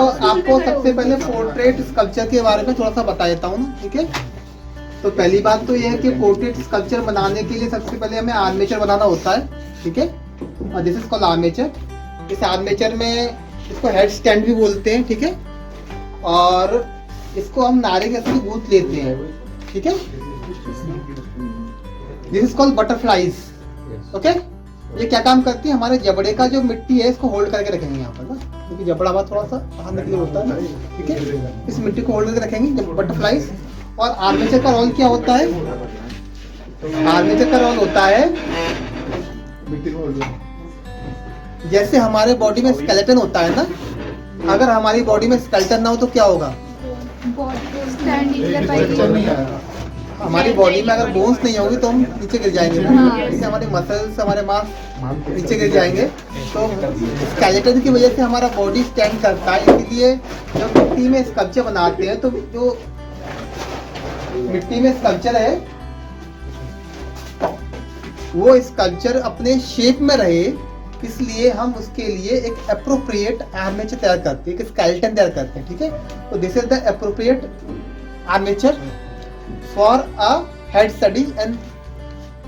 आपको सबसे पहले पोर्ट्रेट स्कल्पचर के बारे में थोड़ा सा बता देता हूँ ना, ठीक है। तो पहली बात तो यह है कि पोर्ट्रेट स्कल्पचर बनाने के लिए सबसे पहले हमें आर्मेचर बनाना होता है, ठीक है। और दिस इज कॉल्ड आर्मेचर। इस आर्मेचर में इसको हेड स्टैंड भी बोलते हैं, ठीक है। और इसको हम नारियल के ऐसे गूंथ लेते हैं, ठीक है। This is called butterflies, okay. ये क्या काम करती है, हमारे जबड़े का जो मिट्टी है इसको होल्ड करके रखेंगे यहाँ पर ना, क्योंकि जबड़ा हमारा थोड़ा सा बाहर निकले होता है, ठीक है। इस मिट्टी को होल्ड करके रखेंगे जब बटरफ्लाईज। और आर्मेचर का रोल क्या होता है, आर्मेचर का रोल होता है जैसे हमारे बॉडी में स्केलेटन होता है ना, अगर हमारी बॉडी में स्केलेटन ना हो तो क्या होगा, हमारी बॉडी में अगर बोन्स नहीं होगी तो हम नीचे गिर जाएंगे ना, जैसे हमारे मसल्स, हमारे मांस नीचे गिर जाएंगे। तो स्केलेटन की वजह से हमारा बॉडी स्टैंड करता है। इसलिए जब मिट्टी में स्कल्पचर बनाते हैं तो जो मिट्टी में स्कल्पचर है वो स्कल्पचर अपने शेप में रहे, इसलिए हम उसके लिए एक एप्रोप्रिएट आर्मेचर तैयार करते हैं, एक स्केलेटन तैयार करते हैं, ठीक है। तो this is the appropriate armature for a head study and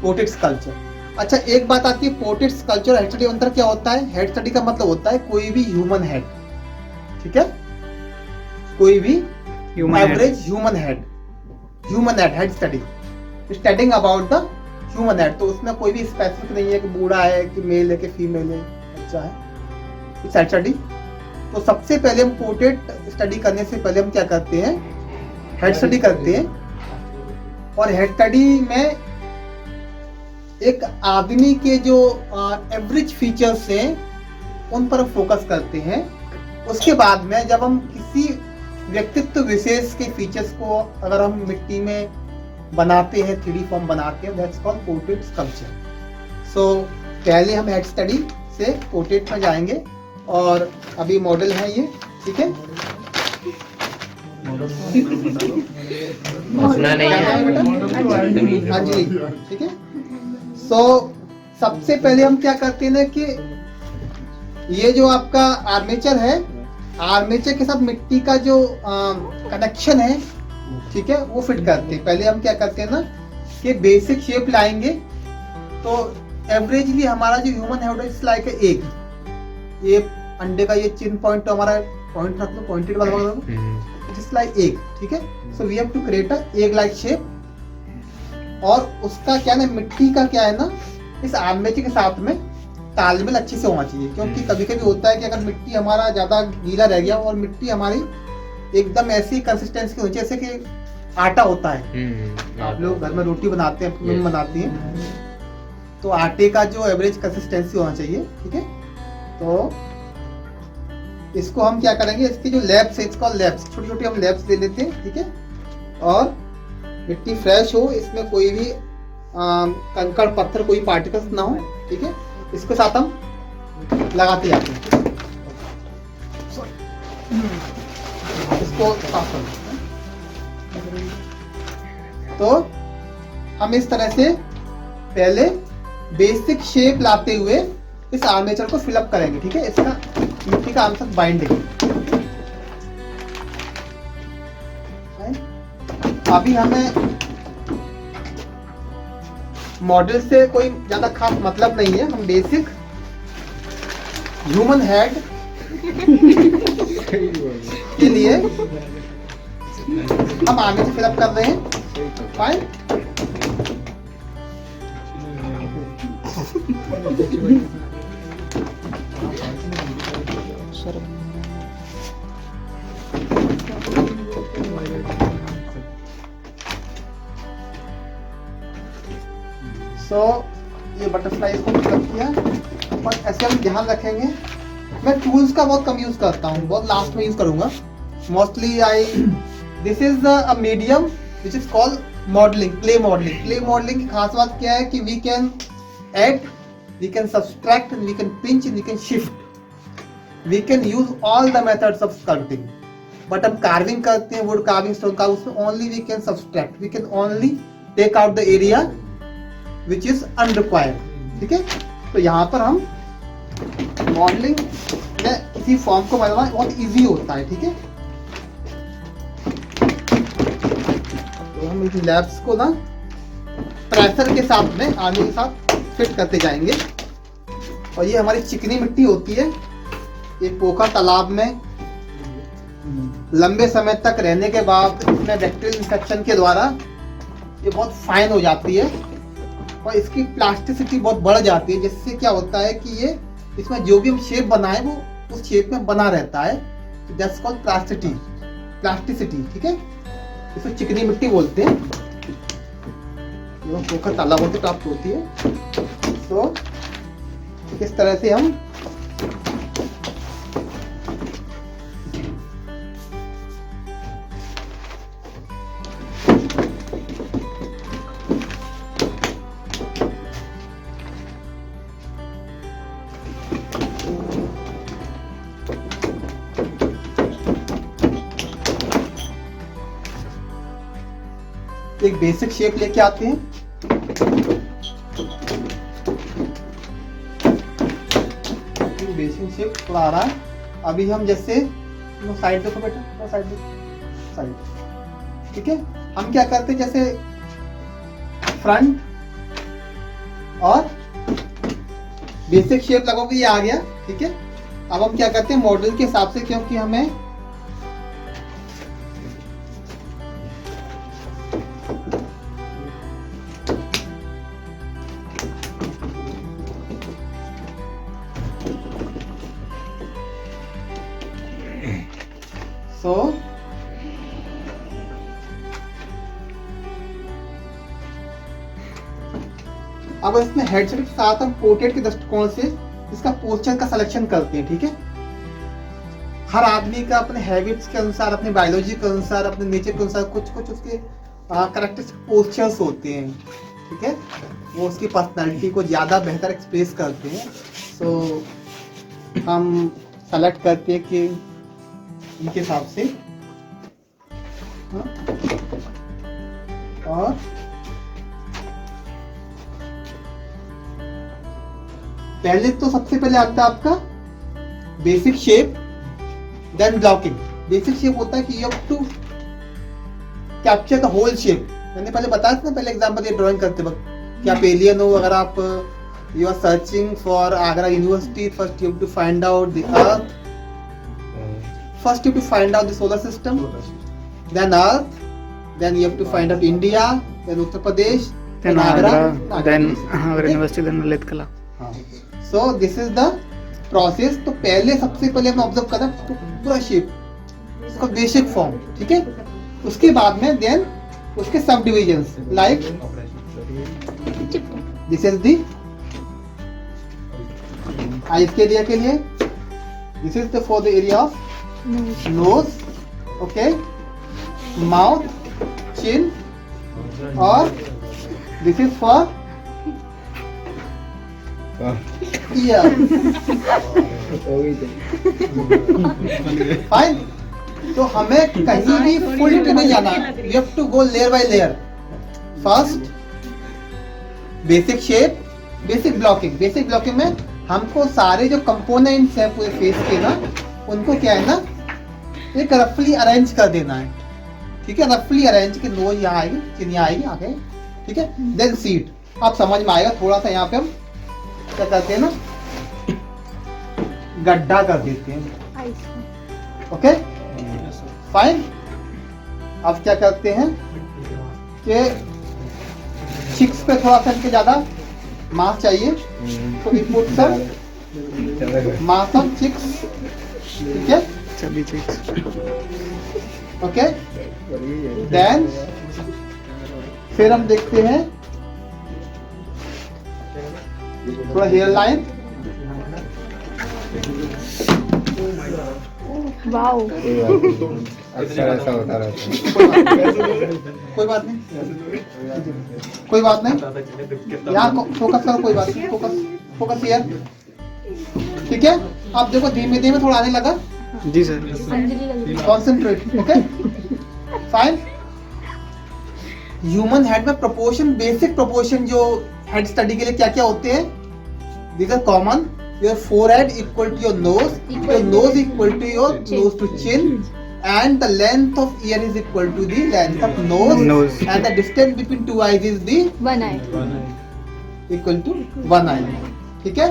portrait sculpture. अच्छा, एक बात आती है, पोर्ट्रेट स्कल्पचर हेड स्टडी अंतर क्या होता है। हेड स्टडी का मतलब होता है कोई भी ह्यूमन हेड, ठीक है, कोई भी average human head, head study, studying about the human head. तो उसमें कोई भी स्पेसिफिक नहीं है कि बूढ़ा है कि मेल है कि फीमेल है, बच्चा है, इट्स हेड स्टडी। तो सबसे पहले हम पोर्ट्रेट स्टडी करने से पहले हम क्या करते हैं, हेड स्टडी करते हैं। और हेड स्टडी में एक आदमी के जो एवरेज फीचर्स हैं उन पर फोकस करते हैं। उसके बाद में जब हम किसी व्यक्तित्व विशेष के फीचर्स को अगर हम मिट्टी में बनाते हैं, 3D फॉर्म बनाते हैं, दैट्स कॉल्ड पोर्ट्रेट स्कल्पचर। सो पहले हम हेड स्टडी से पोर्ट्रेट में जाएंगे और अभी मॉडल है ये, ठीक है। हाँ जी, ठीक है। सो सबसे पहले हम क्या करते हैं ना कि ये जो आपका आर्मेचर है, आर्मेचर के साथ मिट्टी का जो कनेक्शन है, ठीक है, वो फिट करते हैं। पहले हम क्या करते हैं ना कि बेसिक शेप लाएंगे। तो एवरेजली हमारा जो human head is like egg, ये अंडे का ये चिन पॉइंट तो हमारा पॉइंट रख लो, पॉइंटेड वाला इट इज लाइक एग, ठीक है। So we have to create a egg like shape. और उसका क्या ना, मिट्टी का क्या है ना, इस आर्मेचर के साथ में तालमेल अच्छे से होना चाहिए। क्योंकि कभी कभी होता है कि अगर मिट्टी हमारा ज्यादा गीला रह गया और मिट्टी हमारी एकदम ऐसी कंसिस्टेंसी की होनी चाहिए जैसे कि आटा होता है, आप लोग घर में रोटी बनाते हैं, मम्मी बनाती हैं, तो आटे का जो एवरेज कंसिस्टेंसी होना चाहिए, ठीक है। तो इसको हम क्या करेंगे, इसकी जो लैब्स है, इसको लैब्स, छोटी छोटी हम लैब्स ले लेते हैं, ठीक है। और मिट्टी फ्रेश हो, इसमें कोई भी कंकड़ पत्थर, कोई पार्टिकल्स ना हो, ठीक है। इसके साथ हम लगाते जाते हैं, इसको साफ करते हैं। तो हम इस तरह से पहले बेसिक शेप लाते हुए इस आर्मेचर को फिलअप करेंगे, ठीक है। इसका मिट्टी का आंसर बाइंडिंग। अभी हमें मॉडल से कोई ज्यादा खास मतलब नहीं है, हम बेसिक ह्यूमन हेड के लिए हम आगे से फिलअप कर रहे हैं। फाइन, सो ये बटरफ्लाई को फिलअप किया। पर ऐसे हम ध्यान रखेंगे, मैं टूल्स का बहुत कम यूज करता हूँ, बहुत लास्ट में यूज करूंगा। Mostly this is a medium which is called modelling, clay modelling. Clay modelling की खास बात क्या है कि we can add, we can subtract, we can pinch, we can shift, we can use all the methods of sculpting. But हम carving करते हैं, wood carving, stone carving, उसमें only we can subtract, we can only take out the area which is unrequired, ठीक है। तो यहाँ पर हम मॉडलिंग में किसी फॉर्म को बनाना बहुत इजी होता है, ठीक है। तो हम इस लैब्स को ना प्रेशर के साथ में आलू के साथ फिट करते जाएंगे। और ये हमारी चिकनी मिट्टी होती है, ये पोखर तालाब में लंबे समय तक रहने के बाद इसमें बैक्टीरियल इन्फेक्शन के द्वारा ये बहुत फाइन हो जाती है और इसकी प्लास्टिसिटी बहुत बढ़ जाती है, जिससे क्या होता है कि ये इसमें जो भी हम शेप बनाए वो उस शेप में बना रहता है। दैट्स कॉल्ड प्लास्टिसिटी, ठीक है। इसको चिकनी मिट्टी बोलते हैं, पोखर तालाबों से प्राप्त होती है। तो इस तरह से हम एक बेसिक शेप लेके आते हैं। बेसिक शेप थोड़ा आ रहा है। अभी हम जैसे साइड देखो बेटा, साइड, ठीक है। हम क्या करते हैं, जैसे फ्रंट और बेसिक शेप लगाओगे ये आ गया, ठीक है। अब हम क्या करते हैं मॉडल के हिसाब से, क्योंकि हमें अब इसमें हेडसेट के साथ हम पोर्ट्रेट के दृष्टिकोण से इसका पोस्चर का सिलेक्शन करते हैं, ठीक है। हर आदमी का अपने हैबिट्स के अनुसार, अपने बायोलॉजी के अनुसार, अपने नेचर के अनुसार कुछ कुछ उसके कैरेक्टरिस्टिक पोस्चर्स होते हैं, ठीक है। वो उसकी पर्सनालिटी को ज़्यादा बेहतर एक्सप्रेस करते हैं। सो हम सेलेक्ट करते हैं कि इनके हिसाब से, और पहले तो सबसे पहले आता है आपका basic shape, then blocking. Basic shape होता है कि you have to capture the whole shape. मैंने पहले बताया था ना, पहले एग्जांपल ये ड्राइंग करते वक्त कि आप एलियन हो, अगर आप you are searching for Agra University, first you have to find out the earth, first you have to find out the solar system, then earth, then you have to find out India, then Uttar Pradesh, then Agra, then Agra University, then Lalit Kala. So this is the process। तो पहले सबसे पहले हम observe करते हैं तो पूरा shape, इसका बेसिक फॉर्म, ठीक है। उसके बाद में देन उसके subdivisions, like this is the eyes के एरिया के लिए, this is the for the area of nose, okay, mouth, chin, और दिस इज फॉर फाइन। तो हमें कहीं भी फुल नहीं जाना, you have to go layer by layer. First basic shape, basic blocking. Basic blocking में हमको सारे जो कंपोनेंट्स हैं पूरे फेस के ना, उनको क्या है ना, एक रफली अरेंज कर देना है, ठीक है। रफली अरेंज के नोज यहाँ आएगी, चिन यहाँ आएगी, आगे, ठीक है। देन सीट, आप समझ में आएगा। थोड़ा सा यहाँ पे हम क्या करते हैं ना, गड्ढा कर देते हैं, ओके, फाइन। अब क्या करते हैं कि चिक्स पे थोड़ा सा इनके ज्यादा मांस चाहिए, तो वी पुट सम मांस ऑफ चिक्स, ठीक है, ओके। देन फिर हम देखते हैं थोड़ा हेयर लाइन, वाओ, अक्सर ऐसा होता रहता है। कोई बात नहीं, कोई बात नहीं, यहाँ फोकस करो, कोई बात नहीं, फोकस हियर, ठीक है। आप देखो धीमे धीमे थोड़ा आने लगा, जी sir, concentrate, okay, fine. Human head में प्रोपोर्शन, बेसिक प्रोपोर्शन जो हेड स्टडी के लिए क्या क्या होते हैं, these are common. your forehead equal to your nose, your nose equal to your nose to chin, and the length of ear is equal to the length of nose. And the distance between two eyes is the 1 eye. equal to 1 eye. ठीक है,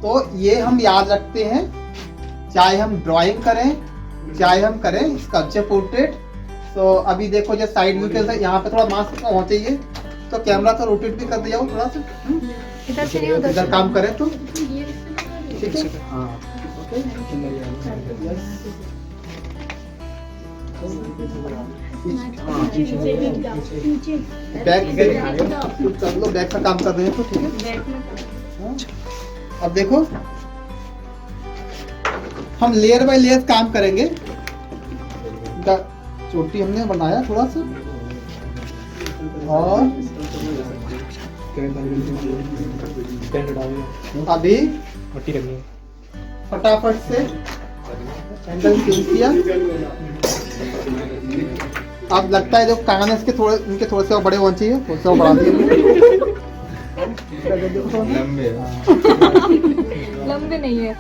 तो ये हम याद रखते हैं, चाहे हम ड्राइंग करें, चाहे हम करें स्कल्पचर पोर्ट्रेट। तो अभी देखो जो साइड व्यू के यहाँ पे थोड़ा मास्क होना चाहिए, तो कैमरा तो रोटेट भी कर दिया हो थोड़ा सा, इधर से नहीं उधर इधर से। काम करें तो ठीक है। हाँ, ओके, बैक कर लो, बैक का काम कर रहे हैं तो ठीक है। हाँ, अब देखो हम लेयर बाय लेयर काम करेंगे। इनका चोटी हमने बनाया थोड़ा सा, और अभी फटाफट से हैंडल चेंज किया। अब लगता है जो कान है इसके थोड़े, इनके थोड़े से और बड़े होने चाहिए, थोड़े से और बढ़ा दिए। लंबे लंबे नहीं है।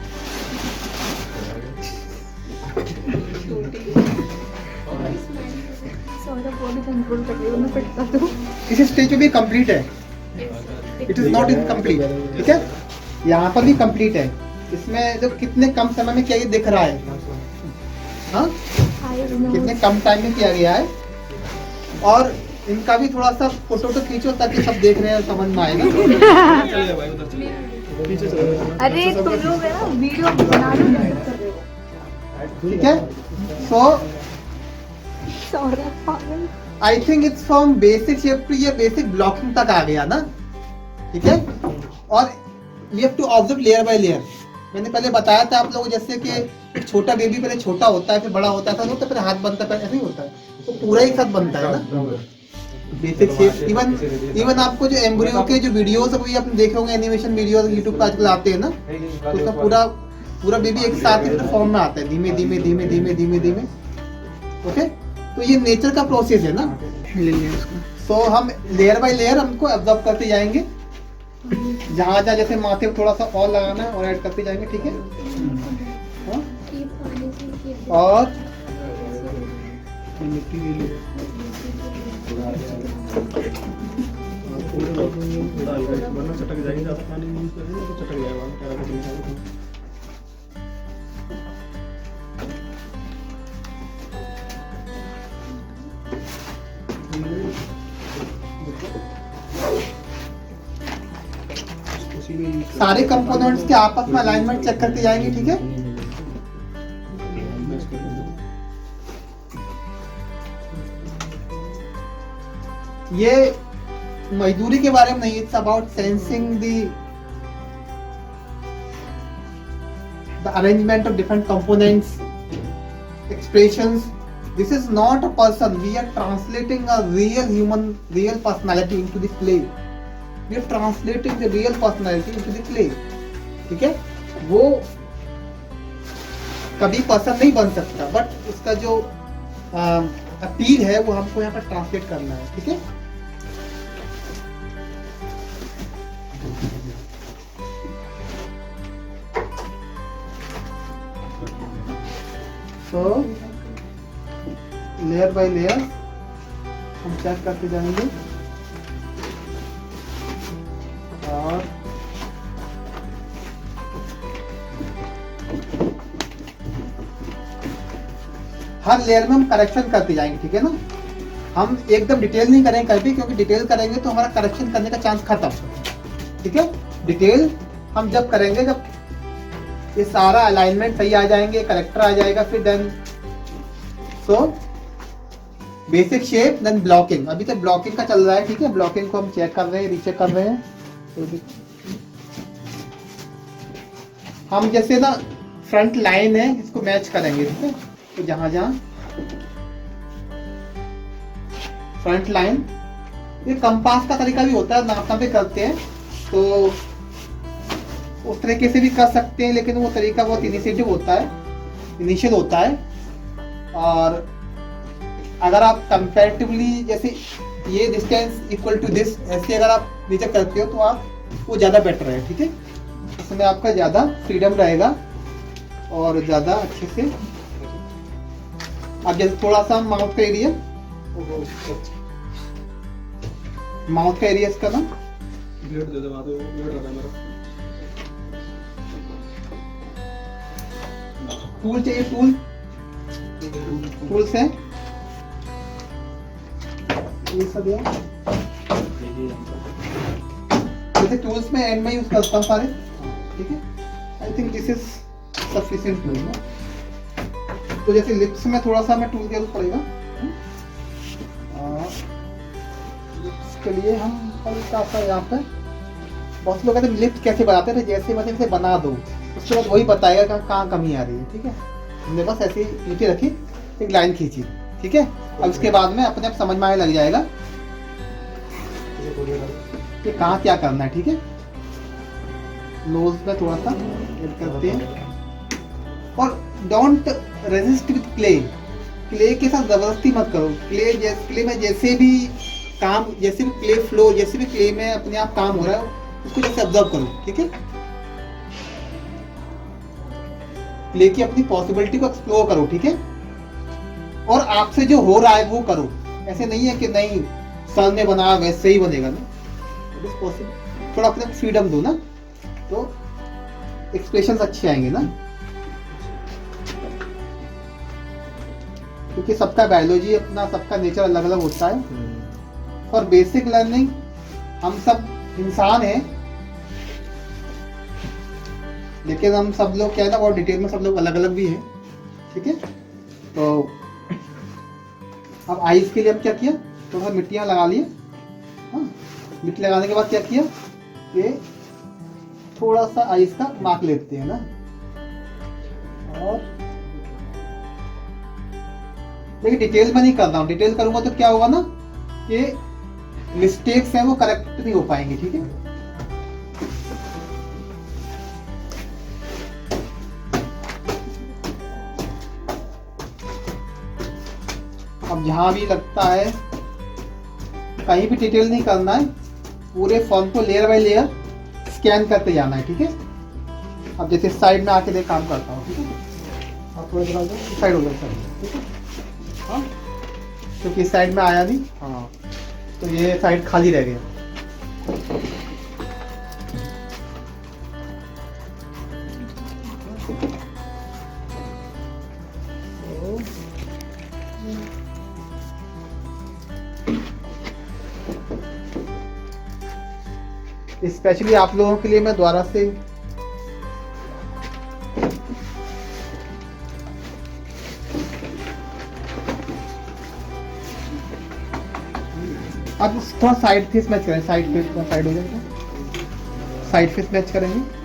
सारा बॉडी कंट्रोल कर रही हूँ मैं, पिटता तो। इस स्टेज पे भी कंप्लीट है, इट इज नॉट इनकम्प्लीट। ठीक है, यहाँ पर भी कंप्लीट है। इसमें जो कितने कम समय में क्या ये दिख रहा है, हाँ कितने कम टाइम में किया गया है। और इनका भी थोड़ा सा फोटो तो खींचो ताकि सब देख रहे हैं, समझ में आएगा। अरे तुम लोग है ना वीडियो बना रहे हो। ठीक है, सो सॉरी पागल। I think it's from basic shape to ये बेसिक ब्लॉकिंग तक आ गया ना। ठीक है, और we have to observe layer by layer. मैंने पहले बताया था आप लोग, जैसे कि एक छोटा बेबी पहले छोटा होता है, फिर बड़ा होता है, तो फिर हाथ बनता है, ऐसे ही होता है, तो पूरा एक साथ बनता है ना बेसिक शेप। इवन आपको जो एम्ब्रियो के जो वीडियोस अभी आपने देखे होंगे, एनिमेशन वीडियोस यूट्यूब पे आजकल आते हैं ना, तो उसका पूरा बेबी एक साथ ही फॉर्म में आता है, धीमे धीमे धीमे धीमे धीमे धीमे। ओके, तो ये नेचर का प्रोसेस है ना। सो हम लेयर बाय लेयर हमको ऑब्जर्व करते जाएंगे, जहाँ जहाँ जैसे माथे पे थोड़ा सा और लगाना है और ऐड करते जाएंगे। ठीक है, हाँ? और सारे कंपोनेंट्स के आपस में अलाइनमेंट चेक करते जाएंगे। ठीक है, ये मजदूरी के बारे में नहीं, it's about sensing the arrangement of different components, expressions. This is not a person. We are translating a real human, real personality into the clay. We are translating the real personality into the clay. ठीक है, वो कभी person नहीं बन सकता, but उसका जो appeal है वो हमको यहाँ पर ट्रांसलेट करना है। ठीक है, तो लेयर बाय लेयर हम चेक करते जाएंगे। और हर लेयर में हम करेक्शन करते जाएंगे। ठीक है ना, हम एकदम डिटेल नहीं करेंगे कभी, क्योंकि डिटेल करेंगे तो हमारा करेक्शन करने का चांस खत्म। ठीक है, डिटेल हम जब करेंगे जब ये सारा अलाइनमेंट सही आ जाएंगे, करेक्टर आ जाएगा, फिर then so basic shape, then blocking. अभी तक ब्लॉकिंग का चल रहा है। ठीक है, ब्लॉकिंग को हम चेक कर रहे हैं, रीचेक कर रहे हैं। हम जैसे ना फ्रंट लाइन है इसको मैच करेंगे। ठीक है, तो जहां जहां फ्रंट लाइन, ये कंपास का तरीका भी होता है, नापना भी करते हैं, तो उस तरीके से भी कर सकते हैं, लेकिन वो तरीका बहुत इनिशिएटिव होता है, इनिशियल होता है। और अगर आप कंपैरेटिवली जैसे ये डिस्टेंस इक्वल टू दिस, ऐसे अगर आप नीचे करते हो तो आप वो ज़्यादा बेटर है। ठीक है, उसमें आपका ज़्यादा फ्रीडम रहेगा और ज़्यादा अच्छे से। अब जैसे थोड़ा सा माउथ का एरिया, माउथ का एरिया इसका ना ब्लेड दे दे, वहाँ पे ब्लेड रखा है मेरा। टूल चाहिए, टूल टूल से ये सब है। जैसे टूल्स में एंड में यूज करता हूँ सारे, ठीक है। I think this is sufficient tool ना। तो जैसे लिप्स में थोड़ा सा मैं टूल की जरूरत पड़ेगा। लिप्स के लिए हम हल्का सा यहाँ पे, बहुत लोग कहते हैं लिप्स कैसे बनाते हैं, जैसे मतलब इसे बना दो, उसके बाद वही बताएगा कहाँ कमी आ रही है, ठीक है। हमने बस ऐसी नीचे रखी, एक लाइन खींची, ठीक है। अब उसके बाद में अपने आप समझ में आने लग जाएगा कि कहाँ क्या करना है, ठीक है। नोज में थोड़ा सा ऐड करते हैं और don't resist with clay. Clay के साथ जबरदस्ती मत करो। क्ले में जैसे भी काम, जैसे भी क्ले फ्लो, जैसे भी क्ले में अपने आप काम हो रहा है उसको जैसे ऑब्जर्व करो, ठीक है। क्ले की अपनी पॉसिबिलिटी को एक्सप्लोर करो, ठीक है। और आपसे जो हो रहा है वो करो। ऐसे नहीं है कि नहीं सर ने बनाया वैसे ही बनेगा ना, इट इज पॉसिबल। थोड़ा अपने फ्रीडम दो ना, तो एक्सप्रेशंस अच्छे आएंगे ना। क्योंकि सबका बायोलॉजी अपना, सबका नेचर अलग अलग होता है। फॉर बेसिक लर्निंग हम सब इंसान हैं, लेकिन हम सब लोग क्या है ना, बहुत डिटेल में सब लोग अलग अलग भी हैं, ठीक है। तो अब आइस के लिए अब क्या किया, थोड़ा सा मिट्टियाँ लगा लिए। हाँ, मिट्टी लगाने के बाद क्या किया, ये थोड़ा सा आइस का मार्क लेते हैं ना। और लेकिन डिटेल में नहीं कर रहा हूँ, डिटेल करूंगा तो क्या होगा ना कि मिस्टेक्स हैं वो करेक्ट नहीं हो पाएंगे, ठीक है। अब जहां भी लगता है कहीं भी डिटेल नहीं करना है, पूरे फॉर्म को लेयर बाय लेयर स्कैन करते जाना है, ठीक है। अब जैसे साइड में आके देख काम करता हूँ, ठीक है। आप थोड़ा सा साइड हो जाए सर, ठीक है। हाँ, क्योंकि साइड में आया नहीं, हाँ, तो ये साइड खाली रह गया। स्पेशली आप लोगों के लिए मैं दोबारा से अब थोड़ा साइड फेस मैच करें, साइड फेस थोड़ा साइड हो जाएगा, साइड फेस मैच करेंगे।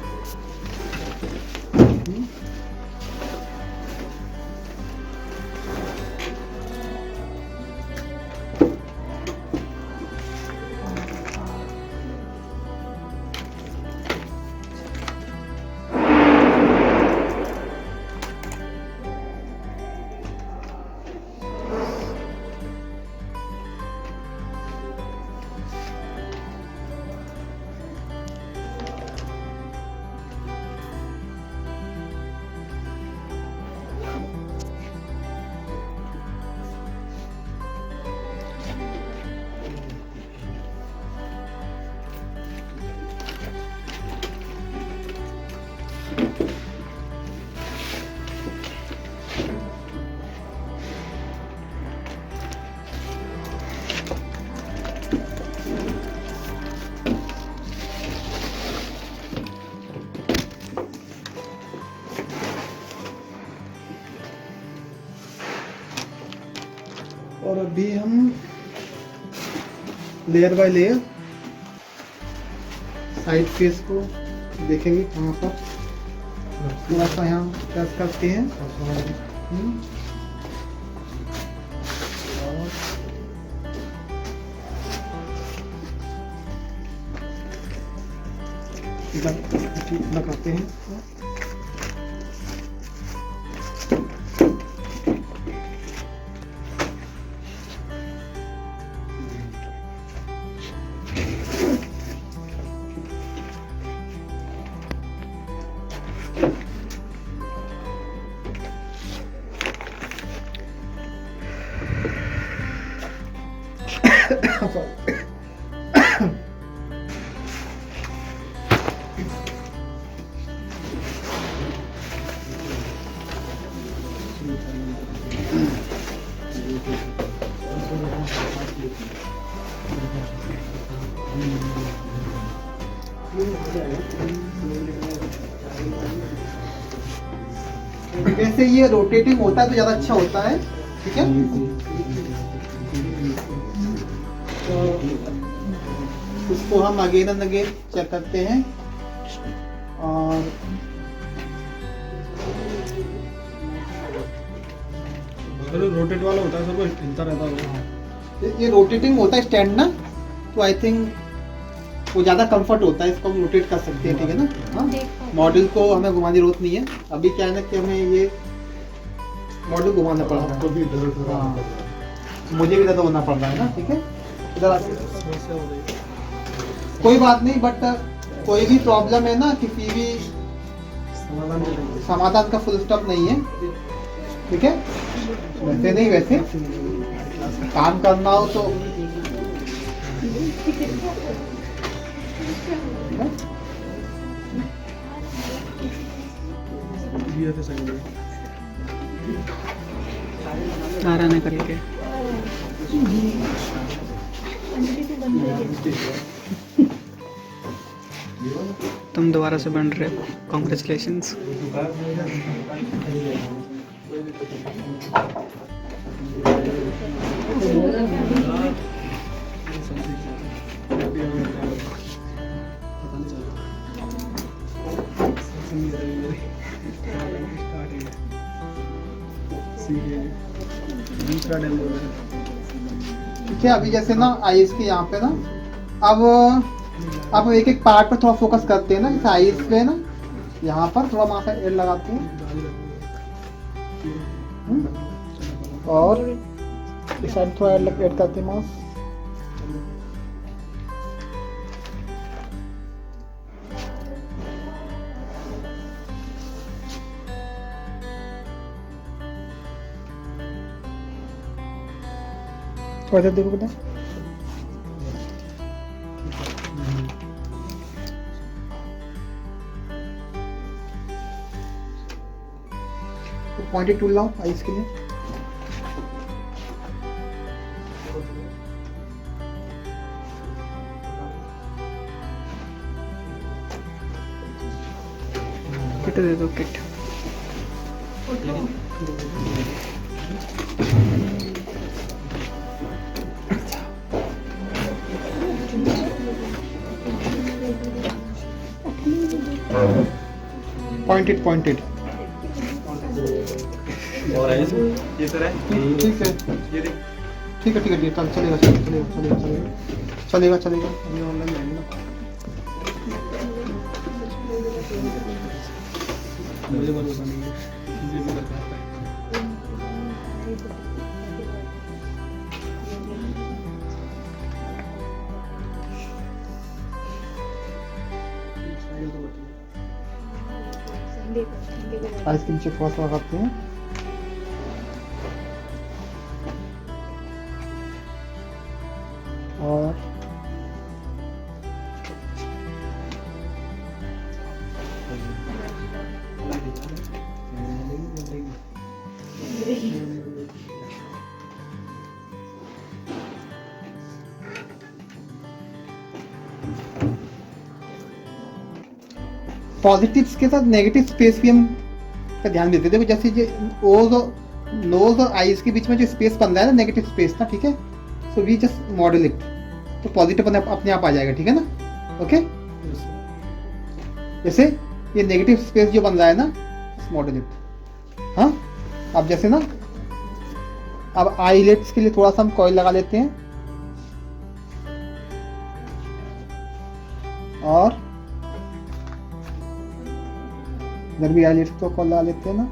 और अभी हम layer by layer side face को देखेंगे कहाँ पर थोड़ा सा यहाँ प्रेस करते हैं। और लगाते हैं। वैसे ये रोटेटिंग होता है तो ज्यादा अच्छा होता है, ठीक है। तो उसको हम अगेन एंड अगेन चेक करते हैं। और अगर रोटेट वाला होता है सर वो हिलता रहता है। ये रोटेटिंग होता है स्टैंड ना, तो आई थिंक वो ज़्यादा कंफर्ट होता है, इसको हम रोटेट कर सकते हैं, ठीक है ना। हाँ, मॉडल को हमें घुमाने की जरूरत नहीं है। अभी क्या है ना कि हमें ये मॉडल घुमाना पड़ रहा है, भी इधर हाँ, मुझे भी ज़्यादा होना पड़ रहा है ना, ठीक है। इधर समस्या हो रही है। कोई बात नहीं, बट कोई भी प्रॉब्लम है ना, किसी भी समाधान के लिए समाधान का फुल स्टॉप नहीं है, ठीक है। वैसे नहीं, वैसे काम करना हो तो दिया थे सही में। आराम करके तुम दोबारा से बन रहे हो, कॉन्ग्रेचुलेशंस। दूसरा डेमो है। ठीक है। अभी जैसे ना आईज के यहाँ पे ना, अब एक एक पार्ट पे थोड़ा फोकस करते हैं ना, जैसे आईज पे ना, यहाँ पर थोड़ा मासा एयर लगाते हैं। और इस साइड थोड़ा एड करते हैं मास। थोड़ा देखो बेटा, पॉइंटेड टूल लाओ आइस के लिए। किट दे दो, किट। पॉइंटेड पॉइंटेड, और है ये सर है। ठीक है, ये देख, ठीक है, ठीक है, चल चलेगा, चलेगा, चलेगा, चलेगा, चलेगा, चलेगा। ये ऑनलाइन है ना। मुझे भरोसा नहीं है, ये भी कर पाता है। आइस के नीचे थोड़ा सा लगाते हैं। और पॉजिटिव्स के साथ नेगेटिव स्पेस भी हम का ध्यान देते हैं। देखो जैसे ये ओज और नोज और आईज के बीच में जो स्पेस बन रहा है ना, नेगेटिव स्पेस ना, ठीक है। So we just model it, तो पॉजिटिव अपने आप आ जाएगा, ठीक है ना। ओके, जैसे ये नेगेटिव स्पेस जो बन रहा है ना, मॉडल इट। हाँ, अब जैसे ना, अब आईलेट्स के लिए थोड़ा सा हम कॉइल लगा लेते हैं। और इधर भी आईलेट्स को कॉइल लगा लेते हैं ना।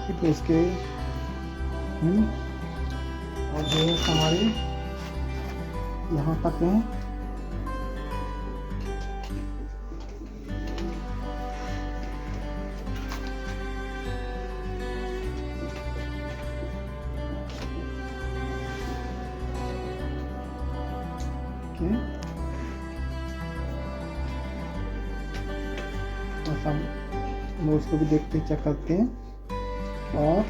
फिर उसके और जो है हमारे यहाँ तक है। नोट्स को भी देखते चेक करते हैं और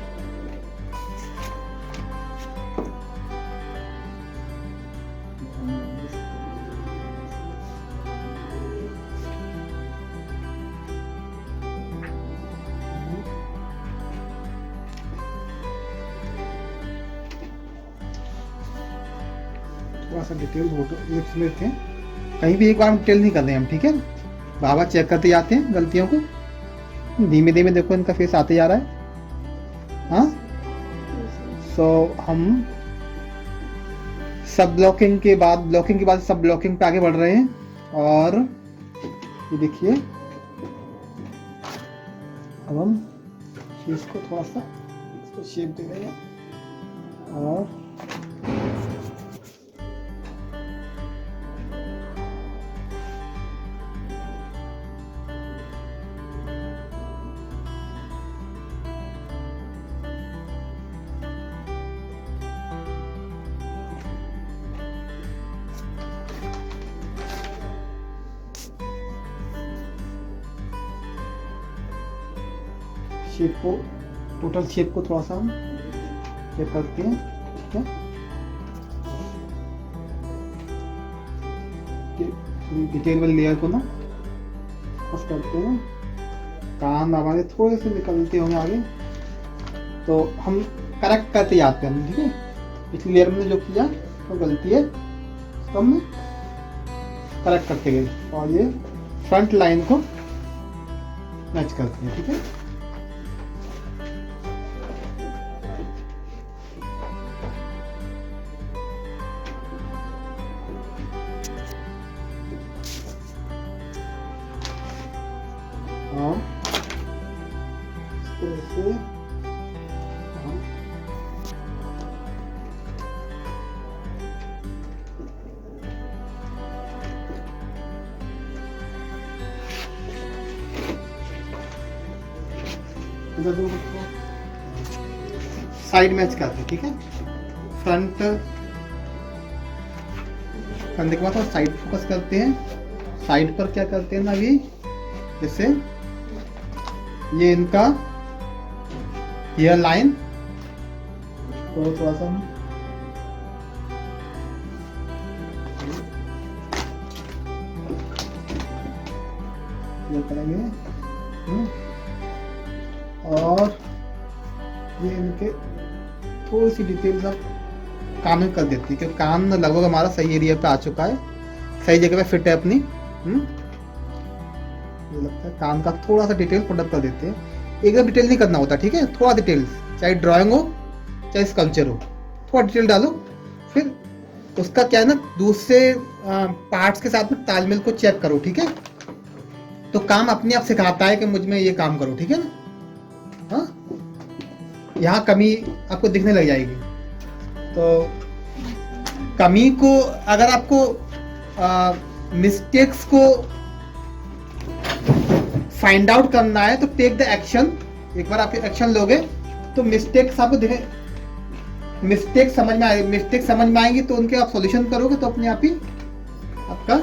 थोड़ा सा डिटेल लिख लेते हैं, कहीं भी एक बार डिटेल नहीं कर रहे हैं हम, ठीक है। बाबा चेक करते जाते हैं गलतियों को, धीमे धीमे देखो इनका फेस आते जा रहा है। हाँ, सो हम सब ब्लॉकिंग के बाद सब ब्लॉकिंग पे आगे बढ़ रहे हैं। और ये देखिए अब हम इसको थोड़ा सा इसको शेप दे रहे हैं और शेप को, टोटल शेप को थोड़ा सा हम चेक करते हैं, ठीक है। डिटेल वाली लेयर को ना बस करते हैं, कान हमारे थोड़े से निकलते होंगे आगे, तो हम करेक्ट करते जाते हैं, ठीक है। पिछली लेयर में जो किया तो गलती है तो हम करेक्ट करते गए और ये फ्रंट लाइन को मैच करते हैं, ठीक है। और इस तरह से साइड मैच करते हैं, ठीक है। फ्रंट करने के बाद साइड फोकस करते हैं। साइड पर क्या करते हैं ना, अभी जैसे ये इनका हेयर लाइन को थोड़ा सा ये करेंगे और ये इनके थोड़ी सी डिटेल्स आप कान में कर देती है, क्योंकि कान लगभग हमारा सही एरिया पे आ चुका है, सही जगह पे फिट है अपनी। ये लगता है कान का थोड़ा सा डिटेल पुटअप कर देते हैं, एकदम डिटेल नहीं करना होता, ठीक है। थोड़ा डिटेल्स, चाहे ड्राइंग हो चाहे स्कल्पचर हो, थोड़ा डिटेल डालो। फिर उसका क्या है ना, दूसरे पार्ट्स के साथ में तालमेल को चेक करो, ठीक है। तो काम अपने आप सिखाता है कि मुझ में ये काम करो, ठीक है ना। हाँ, यहाँ कमी आपको दिखने लग जाएगी, तो कमी को अगर आपको मिस्टेक्स को फाइंड आउट करना है तो टेक द एक्शन। एक बार आप एक्शन लोगे तो मिस्टेक्स आपको दिखे, मिस्टेक समझ में आएंगी तो उनके आप सॉल्यूशन करोगे तो अपने आप ही आपका।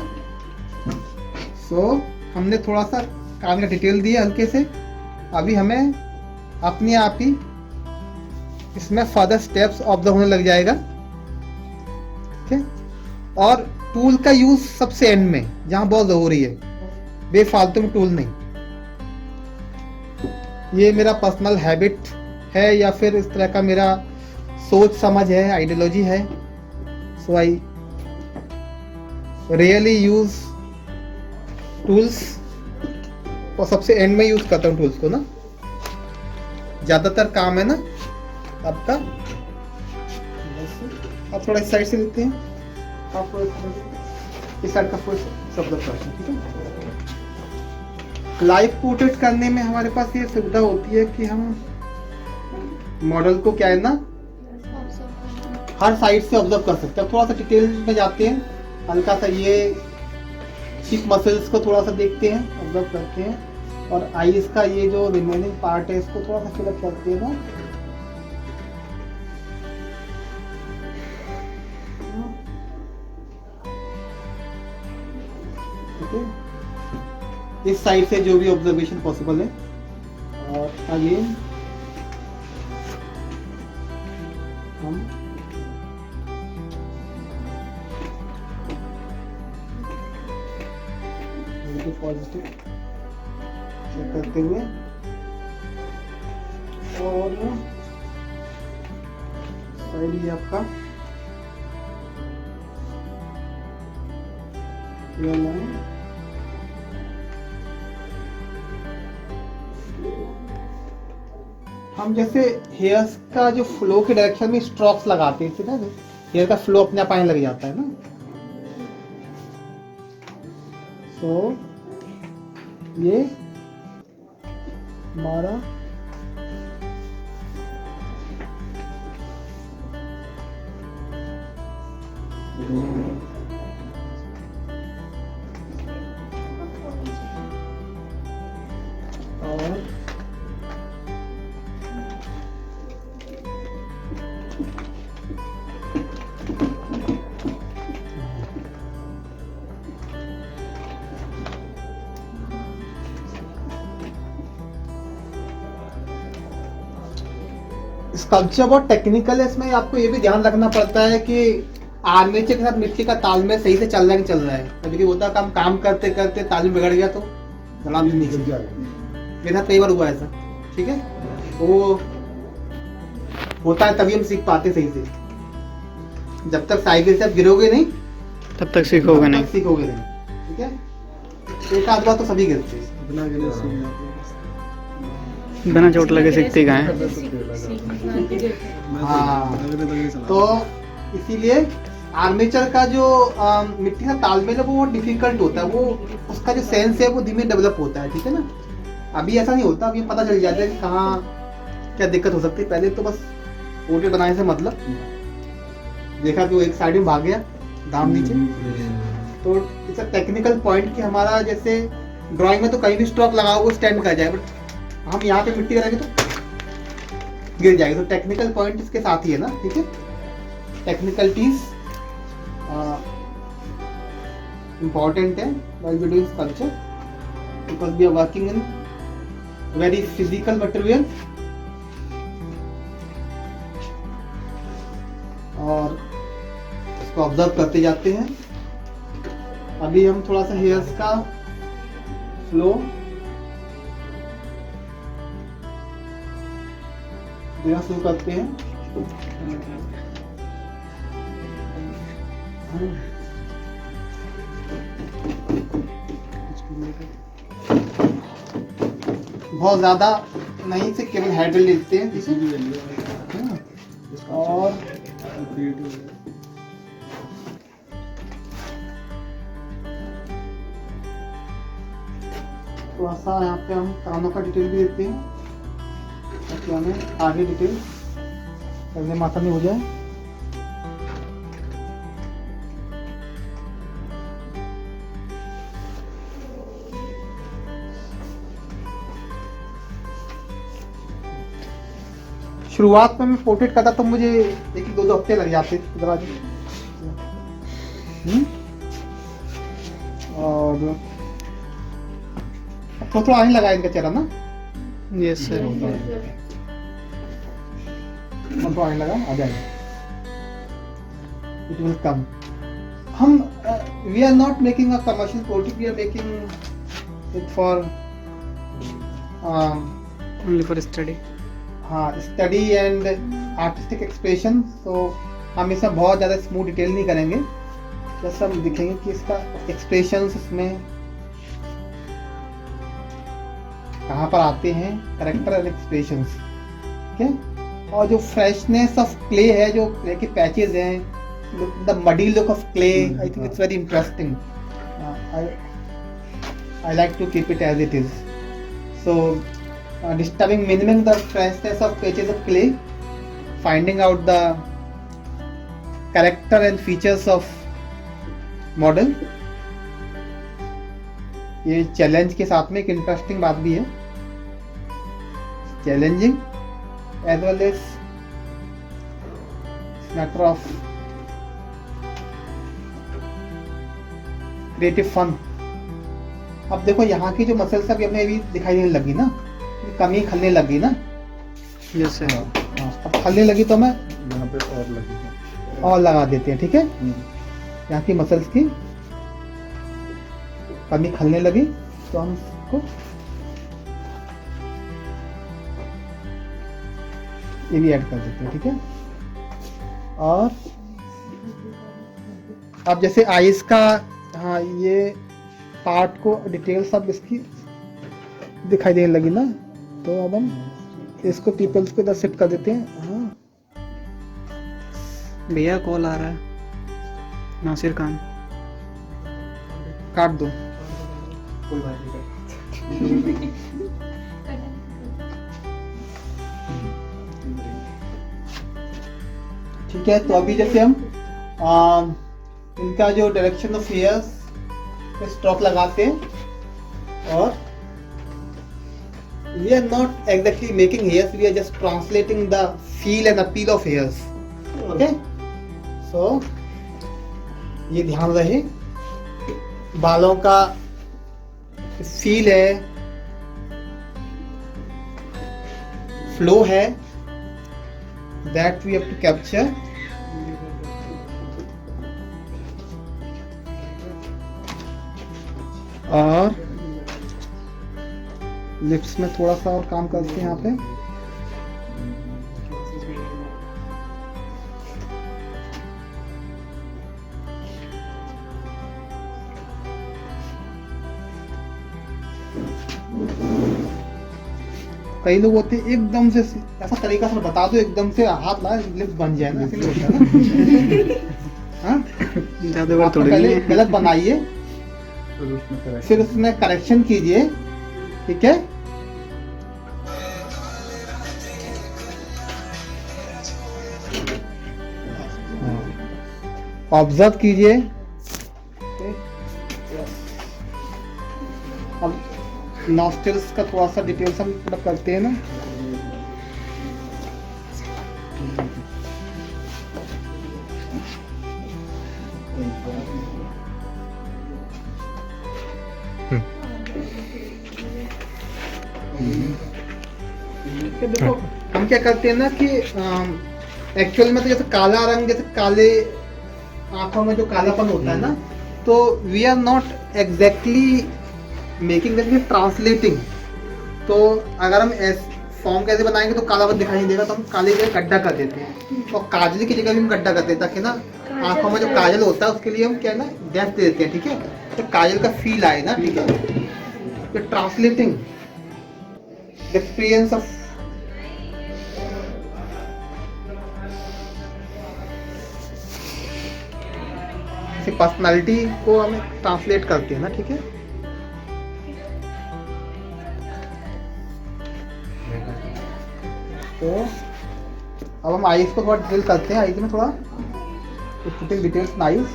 हमने थोड़ा सा काम का डिटेल दिया हल्के से, अभी हमें अपने आप ही इसमें फर्दर स्टेप्स ऑब्जर्व होने लग जाएगा, ठीक है। और टूल का यूज सबसे एंड में, जहां बहुत जरूरी है, बेफालतू में टूल नहीं। ये मेरा पर्सनल हैबिट है या फिर इस तरह का मेरा सोच समझ है, आइडियोलॉजी है। सो आई रियली यूज टूल्स, और सबसे एंड में यूज करता हूँ टूल्स को ना। ज्यादातर काम है ना आपका, आप थोड़ा इस साइड से लेते हैं, आप इस साइड का सब करते हैं, ठीक है। लाइव पोर्ट्रेट करने में हमारे पास ये सुविधा होती है कि हम मॉडल को क्या है ना हर साइड से ऑब्जर्व कर सकते हैं। अब थोड़ा सा डिटेल में जाते हैं, हल्का सा ये चिक मसल्स को थोड़ा सा देखते हैं, ऑब्जर्व करते हैं, और आईज का ये जो रिमेनिंग पार्ट है इसको थोड़ा सा फिलअप करते हैं ना। इस साइड से जो भी ऑब्जर्वेशन पॉसिबल है। और अगेन हम पॉजिटिव चेक करते हुए और साइड ये आपका ये लाइन हम जैसे हेयर्स का जो फ्लो के डायरेक्शन में स्ट्रोक्स लगाते हैं, इससे ना हेयर का फ्लो अपने आप आने लग जाता है ना। तो ये हमारा और स्कल्पचर बहुत टेक्निकल है, इसमें आपको ये भी ध्यान रखना पड़ता है कि आर्मेचर के साथ मिट्टी का तालमेल सही से चल रहा है कि चल रहा है। कभी होता है काम करते करते तालमेल बिगड़ गया तो जलाम भी नहीं चल जाएगा। मेरे साथ कई बार हुआ ऐसा, ठीक है, वो होता है तभी हम सीख पाते सही से। जब तक साइकिल से आप गिरोगे नहीं तब तक सीखोगे नहीं। सीखोगे नहीं, ठीक है। एक आध बार तो सभी गिरते हैं, बिना चोट लगे सीखते कहाँ हैं। हाँ, तो इसीलिए आर्मेचर का जो मिट्टी का तालमेल है वो बहुत डिफिकल्ट होता है, वो उसका जो सेंस है वो धीमे डेवलप होता है, ठीक है ना। अभी ऐसा नहीं होता, अभी पता चल जाता है कि कहाँ क्या दिक्कत हो सकती है। पहले तो बस पोर्ट्रेट बनाने से मतलब देखा कि वो एक साइड में भाग गया दाम नीचे, तो इट्स अ टेक्निकल पॉइंट कि हमारा जैसे ड्राइंग में तो कहीं भी स्ट्रोक लगाओ वो स्टैंड कर जाए, बट हम यहाँ पे मिट्टी लगाएंगे तो गिर जाएगी। तो टेक्निकल पॉइंट इसके साथ ही है ना, ठीक है। टेक्निकलिटीज important है while we doing sculpture because we are working in very physical material। और इसको ऑब्जर्व करते जाते हैं। अभी हम थोड़ा सा हेयर्स का फ्लो देना शुरू करते हैं। बहुत ज्यादा नहीं से केवल हेड लेते हैं, ठीक है। और थोड़ा सा यहाँ पे हम कानों का डिटेल भी देते हैं ताकि हमें आगे डिटेल करने माथा में हो जाए। शुरुआत में मैं पोर्ट्रेट करता तो मुझे एक दो हफ्ते लग जाते और थोड़ा आने लगा इनका चेहरा ना। Yes sir. तो आने लगा, आ जाएगा, इट विल कम। हम we are not making a commercial portrait, we are making it for only for study. हाँ, स्टडी एंड आर्टिस्टिक एक्सप्रेशन। तो हम इसमें बहुत ज़्यादा स्मूथ डिटेल नहीं करेंगे, बस हम दिखेंगे कि इसका एक्सप्रेशंस इसमें कहाँ पर आते हैं, करेक्टर एंड एक्सप्रेशंस, ठीक है। और जो फ्रेशनेस ऑफ क्ले है, जो क्ले के पैचेस हैं, the muddy look of clay, I think it's very interesting. I like to keep it as it is. So disturbing minimum the freshness of patches of clay finding out the character and features of model. ये challenge के साथ में एक interesting बात भी है, challenging as well as matter of creative fun. अब देखो यहाँ की जो मसल्स अभी हमें अभी दिखाई देने लगी ना, कमी खलने लगी ना. Yes sir. हाँ, अब खलने लगी तो मैं यहाँ पे और लगी और लगा देते हैं. ठीक है, यहाँ की मसल्स की कमी खलने लगी तो हम इसको ये भी ऐड कर देते हैं. ठीक है, और अब जैसे आइस का, हाँ ये पार्ट को डिटेल सब इसकी दिखाई देने लगी ना, तो अब हम इसको पीपल्स को इधर सेट कर देते हैं. हाँ भैया कॉल आ रहा है, नासिर खान. काट दो. कोई बात नहीं. ठीक है, तो अभी जैसे हम इनका जो डायरेक्शन ऑफ हेयर्स पे स्ट्रोक लगाते हैं, और we are not exactly making hairs, we are just translating the feel and appeal of hairs. Okay, so ये ध्यान रहे, बालों का फील है, फ्लो है, that we have to capture. और लिप्स में थोड़ा सा और काम करते हैं यहाँ पे. कई लोग होते हैं एकदम से ऐसा तरीका से बता दो, एकदम से हाथ ला लिप्स बन जाए ना, इसलिए होता है ना. हाँ, ज्यादा बार थोड़ी पहले नहीं. गलत बनाइए, फिर उसमें करेक्शन कीजिए. ठीक है, ऑब्जर्व कीजिए. अब नॉस्ट्रिल्स का थोड़ा सा डिटेल्स हम मतलब करते हैं ना. देखो हम क्या करते हैं ना कि एक्चुअल में तो जैसे काला रंग, जैसे काले आंखों में जो कालापन होता है ना, तो we are not exactly making that, translating. तो अगर हम फॉर्म कैसे बनाएंगे तो कालापन दिखाई नहीं देगा, तो हम काले जगह गड्ढा कर देते हैं, और काजल की जगह भी हम गड्ढा करते हैं, ताकि ना आंखों में जो काजल होता है उसके लिए हम क्या है ना डेप्थ दे देते हैं. ठीक है, तो काजल का फील आए ना. ठीक है, तो translating the experience of personality को हम ट्रांसलेट करते हैं ना. ठीक है, तो अब हम आईज को थोड़ा डिटेल करते हैं. आईज में थोड़ा पुटिंग डिटेल्स आईज.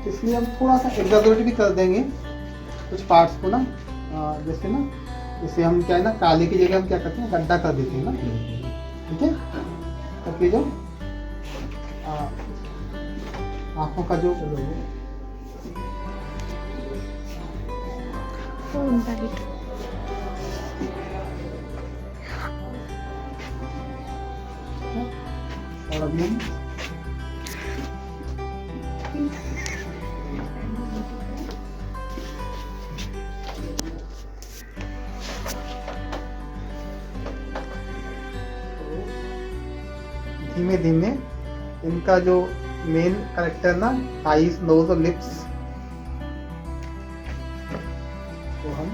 इसलिए हम थोड़ा सा एग्जैगरेट भी कर देंगे कुछ पार्ट्स को ना. जैसे ना, जैसे हम क्या है ना, काले की जगह हम क्या करते हैं, गड्ढा कर देते हैं ना. ठीक है, ताकि जो आंखों का जो और अभी हम धीमे धीमे इनका जो मेन कैरेक्टर ना, आईज, नोज और लिप्स, तो हम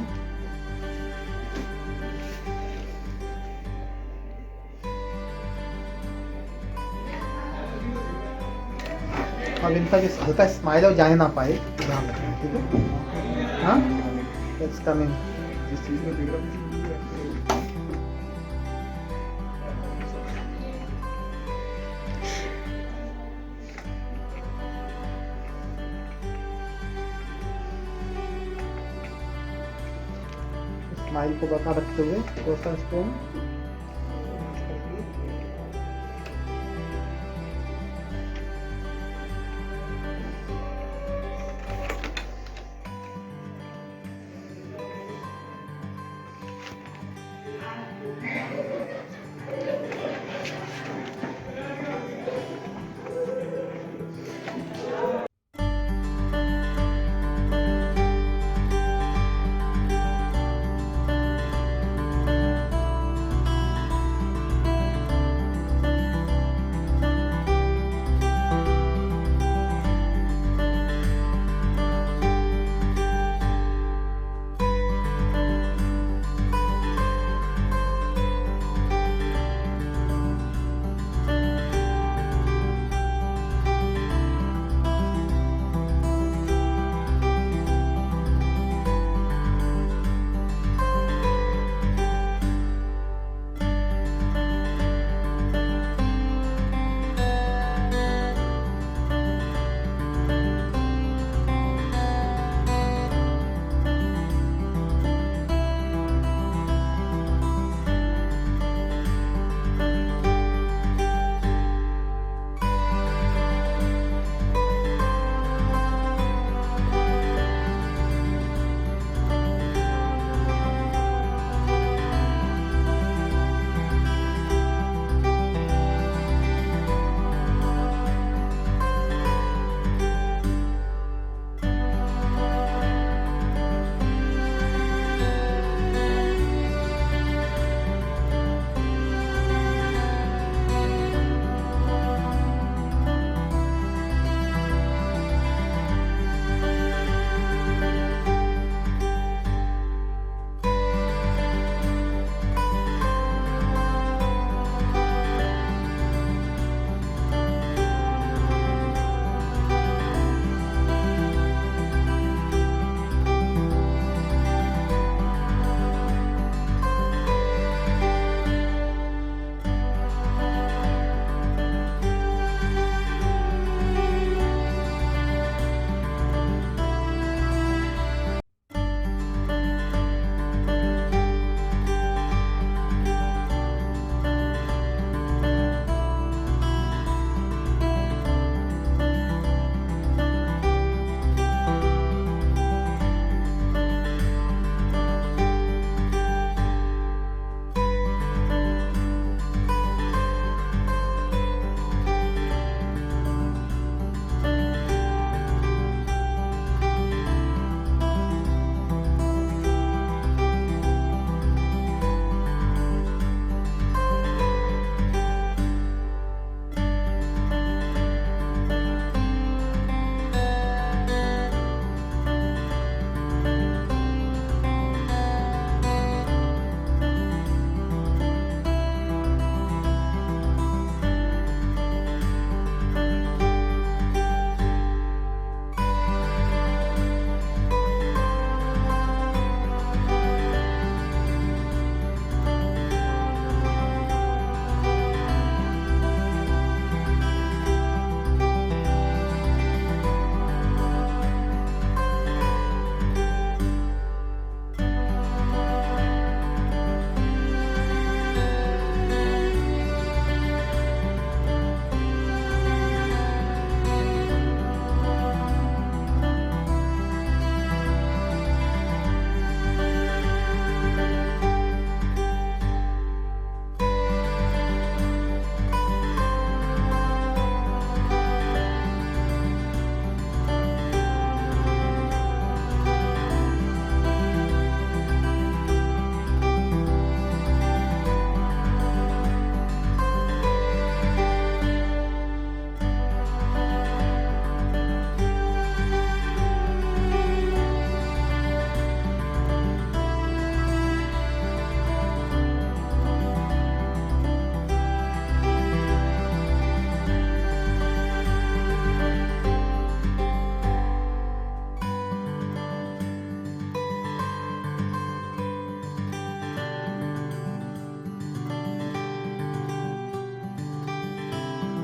अब इनका जो हल्का स्माइल है वो जाने ना पाए, ध्यान रखना, ठीक है। हाँ, इट्स कमिंग। जिस चीज में दिख रहा है स्माइल को बरकरार रखते हुए थोड़ा स्टोन।